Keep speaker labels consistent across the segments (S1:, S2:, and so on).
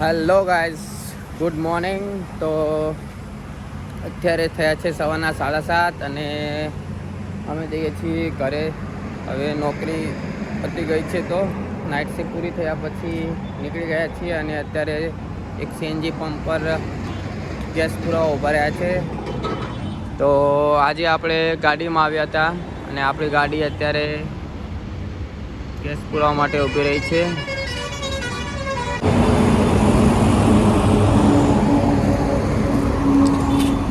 S1: Hello guys, good morning. તો અત્યારે થયા છે સવારના 7:30 અને અમે જઈએ છીએ ઘરે. હવે નોકરી પતી ગઈ છે તો નાઇટ શિફ્ટ પૂરી થયા પછી નીકળી ગયા છીએ અને અત્યારે એક સીએનજી પંપ પર ગેસ પુરાવા ઊભા રહ્યા છે. તો આજે આપણે ગાડીમાં આવ્યા હતા અને આપણી ગાડી અત્યારે ગેસ પુરાવા માટે ઊભી રહી છે.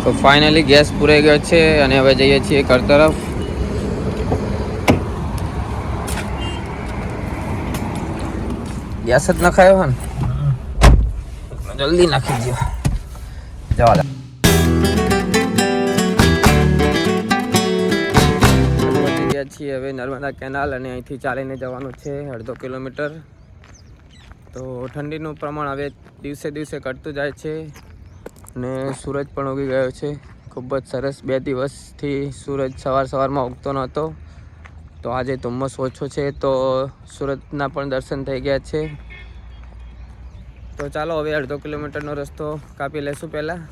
S1: તો ફાઇનલી ગેસ પૂરાઈ ગયો છે અને હવે જઈએ છીએ ઘર તરફ. ગેસ જ નખાયો હે ને, જલ્દી નાખી દો. જવા દે. પહોંચી ગયા છીએ હવે નર્મદા કેનાલ અને અહીંથી ચાલીને જવાનું છે 1.5 કિલોમીટર. તો ઠંડીનું પ્રમાણ હવે દિવસે દિવસે ઘટતું જાય છે અને સૂરજ પણ ઉગી ગયો છે. ખૂબ જ સરસ. 2 દિવસથી સૂરજ સવારમાં ઉગતો નહોતો, તો આજે ધુમ્મસ ઓછો છે તો સૂરજના પણ દર્શન થઈ ગયા છે. તો ચાલો હવે 1.5 કિલોમીટરનો રસ્તો કાપી લેશું પહેલાં.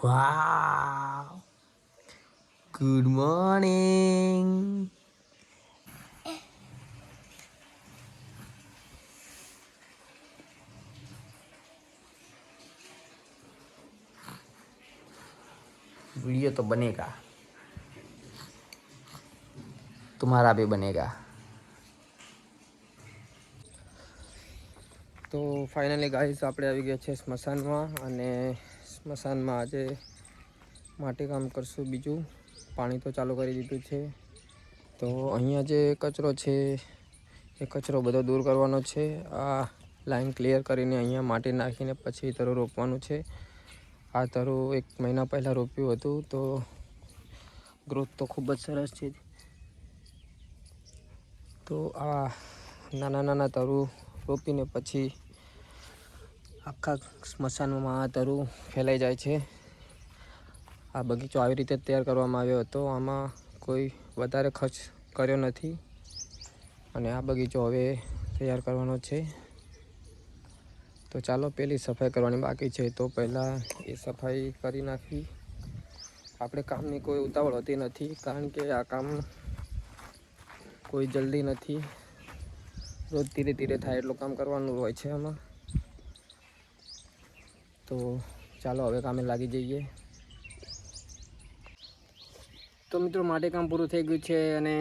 S1: વાવ, ગુડ મોર્નિંગ. वीडियो तो बनेगा, तुम्हारा भी बनेगा. તો ફાઇનલી ગાઈસ આપણે આવી ગયા છે સ્મશાનમાં અને સ્મશાનમાં આજે માટી કામ કરશું. બીજું પાણી તો ચાલુ કરી દીધું છે. તો અહીંયા જે કચરો છે એ કચરો બધો દૂર કરવાનો છે. આ લાઈન ક્લિયર કરીને અહીંયા માટી નાખીને પછી તરું રોપવાનું છે. આ તરું 1 મહિના પહેલાં રોપ્યું હતું તો ગ્રોથ તો ખૂબ જ સરસ છે. તો આ નાના નાના તરું રોપીને પછી આખા સ્મશાનમાં આ તરું ફેલાઈ જાય છે. આ બગીચો આવી રીતે તૈયાર કરવામાં આવ્યો હતો. આમાં કોઈ વધારે ખર્ચ કર્યો નથી અને આ બગીચો હવે તૈયાર કરવાનો છે. તો ચાલો, પહેલી સફાઈ કરવાની બાકી છે તો પહેલાં એ સફાઈ કરી નાખી. આપણે કામની કોઈ ઉતાવળ હોતી નથી કારણ કે આ કામ કોઈ જલ્દી નથી. રોજ ધીરે ધીરે થાય એટલું કામ કરવાનું હોય છે આમાં. તો ચાલો હવે કામે લાગી જઈએ. તો મિત્રો, માટે કામ પૂરું થઈ ગયું છે અને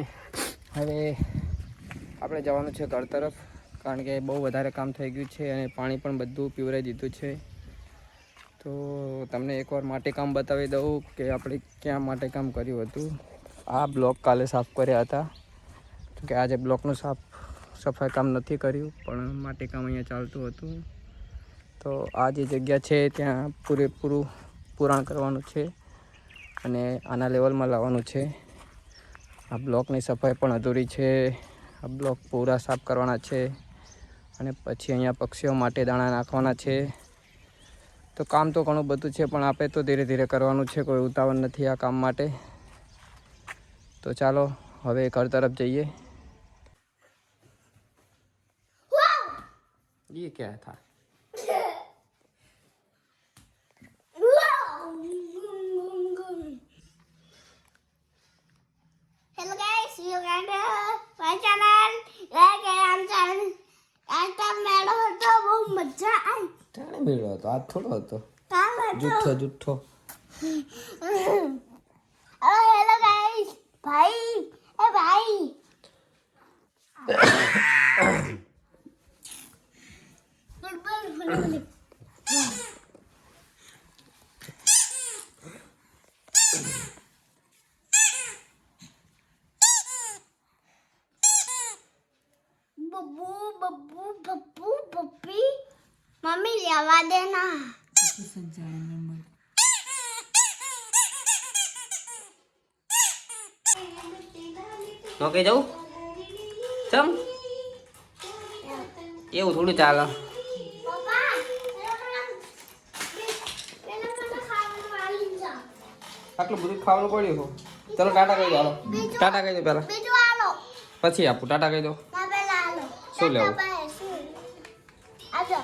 S1: હવે આપણે જવાનું છે ઘર તરફ કારણ કે બહુ વધારે કામ થઈ ગયું છે અને પાણી પણ બધું પીવરાઈ દીધું છે. તો તમને એકવાર માટે કામ બતાવી દઉં કે આપણે ક્યાં માટે કામ કર્યું હતું. આ બ્લોક કાલે સાફ કર્યા હતા કે આજે બ્લોકનું સફાઈ કામ નથી કર્યું પણ માટે કામ અહીંયા ચાલતું હતું. તો આ જે જગ્યા છે ત્યાં પૂરેપૂરું પુરાણ કરવાનું છે અને આના લેવલમાં લાવવાનું છે. આ બ્લોકની સફાઈ પણ અધૂરી છે. આ બ્લોક પૂરા સાફ કરવાના છે અને પછી અહીંયા પક્ષીઓ માટે દાણા નાખવાના છે. તો કામ તો ઘણું બધું છે પણ આપણે તો ધીરે ધીરે કરવાનું છે. કોઈ ઉતાવળ નથી આ કામ માટે. તો ચાલો હવે ઘર તરફ જઈએ. ये क्या था?
S2: Hello guys, you can my channel. Like and channel. આટલા મેળો હતો, બહુ મજા આવી.
S1: જાણે મેળો હતો, આ થોડો હતો.
S2: કામ હતો.
S1: જુઠ્ઠો.
S2: હેલો ગાઈસ, ભાઈ, એ ભાઈ. ફૂટબોલ. બબ્બુ બબ્બુ બબ્બુ બબ્બી મમ્મી લેવા દે ના.
S1: નોકે જવું ચમ એવું થોડું ચાલે
S2: પપ્પા પેલા મને ખાવાનું આલી જા
S1: આટલું બધું ખાવાનું પડ્યું હો ચલો ટાટા કહી દો હાલો ટાટા કહી દો પહેલા
S2: બીજું આલો
S1: પછી આપું ટાટા કહી દો
S2: ના પેલા આલો
S1: શું લેવું?
S2: આજો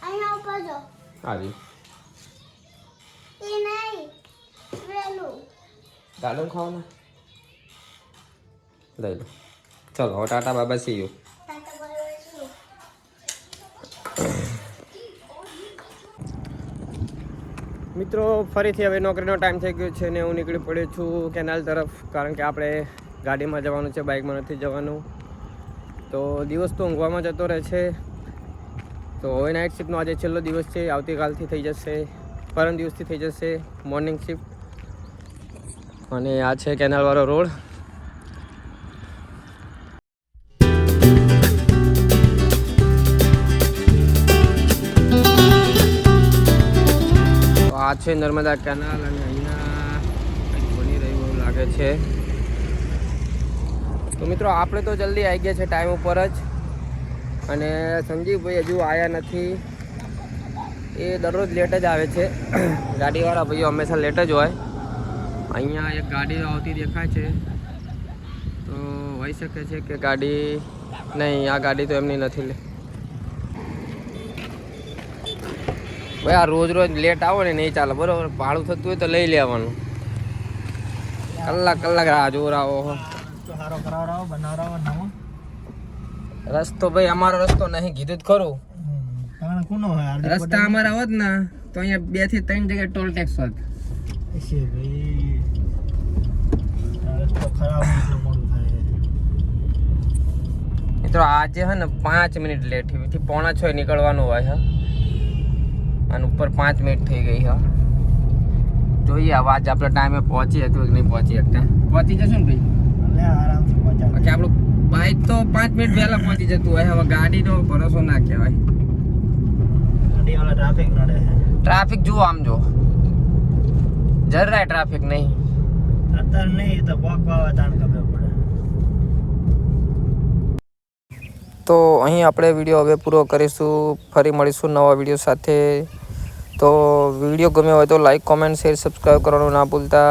S2: અહીંયા ઉપર જો
S1: હાજી
S2: એ નહીં વેલું
S1: દાડમ ખાવાના લઈ લો ચલો હવે ટાટા બાબા સી યુ
S2: તાતા બોલવા શું
S1: મિત્રો ફરીથી હવે નોકરીનો ટાઈમ થઈ ગયો છે ને હું નીકળી પડ્યો છું કેનાલ તરફ કારણ કે આપણે ગાડીમાં જવાનું છે બાઇકમાં નથી જવાનું તો દિવસ તો ઊંઘવામાં જતો રહે છે તો હવે નાઇટ શિફ્ટનો આજે છેલ્લો દિવસ છે આવતીકાલથી થઈ જશે પરમ દિવસથી થઈ જશે મોર્નિંગ શિફ્ટ અને આ છે કેનાલવાળો રોડ આ છે નર્મદા કેનાલ અને અહીંયા કંઈક બની રહ્યું એવું લાગે છે તો મિત્રો આપણે તો જલ્દી આવી ગયા છે ટાઈમ ઉપર જ અને સંજીવભાઈ હજુ આવ્યા નથી એ દરરોજ લેટ જ આવે છે ગાડીવાળા ભાઈઓ હંમેશા લેટ જ હોય અહીંયા એક ગાડી આવતી દેખાય છે તો હોઈ શકે છે કે ગાડી નહીં આ ગાડી તો એમની નથી લે ભાઈ આ રોજ રોજ લેટ આવો ને નહીં ચાલે બરોબર ભાડું થતું હોય તો લઈ લેવાનું કલાક રાહ જોરાવો રસ્તો ભાઈ અમારો રસ્તો નહીં કીધું જ ખરું રસ્તા અમારા હોત ને તો અહીંયા 2 થી 3 જગ્યાએ ટોલ ટેક્સ હોત મિત્રો આજે હે ને 5 મિનિટ લેટ થઈ 5:45 નીકળવાનું હોય છે અને ઉપર 5 મિનિટ થઈ ગઈ હા જોઈએ હવે આજે આપણે ટાઈમે પહોંચી હતું કે નહીં પહોંચી શકતા પહોંચી જશું ને ભાઈ બાકી આપણું બાઇક તો 5 મિનિટ પહેલા પહોંચી જતું હોય હવે ગાડીનો ભરોસો ના કહેવાય ટ્રાફિક જુઓ આમ જો જરાય ટ્રાફિક નહીં
S3: અત્યારે નહીં તો
S1: તો અહીં આપણે વિડીયો હવે પૂરો કરીશું ફરી મળીશું નવા વિડીયો સાથે તો વિડીયો ગમ્યો હોય તો લાઈક કોમેન્ટ શેર સબસ્ક્રાઈબ કરવાનું ના ભૂલતા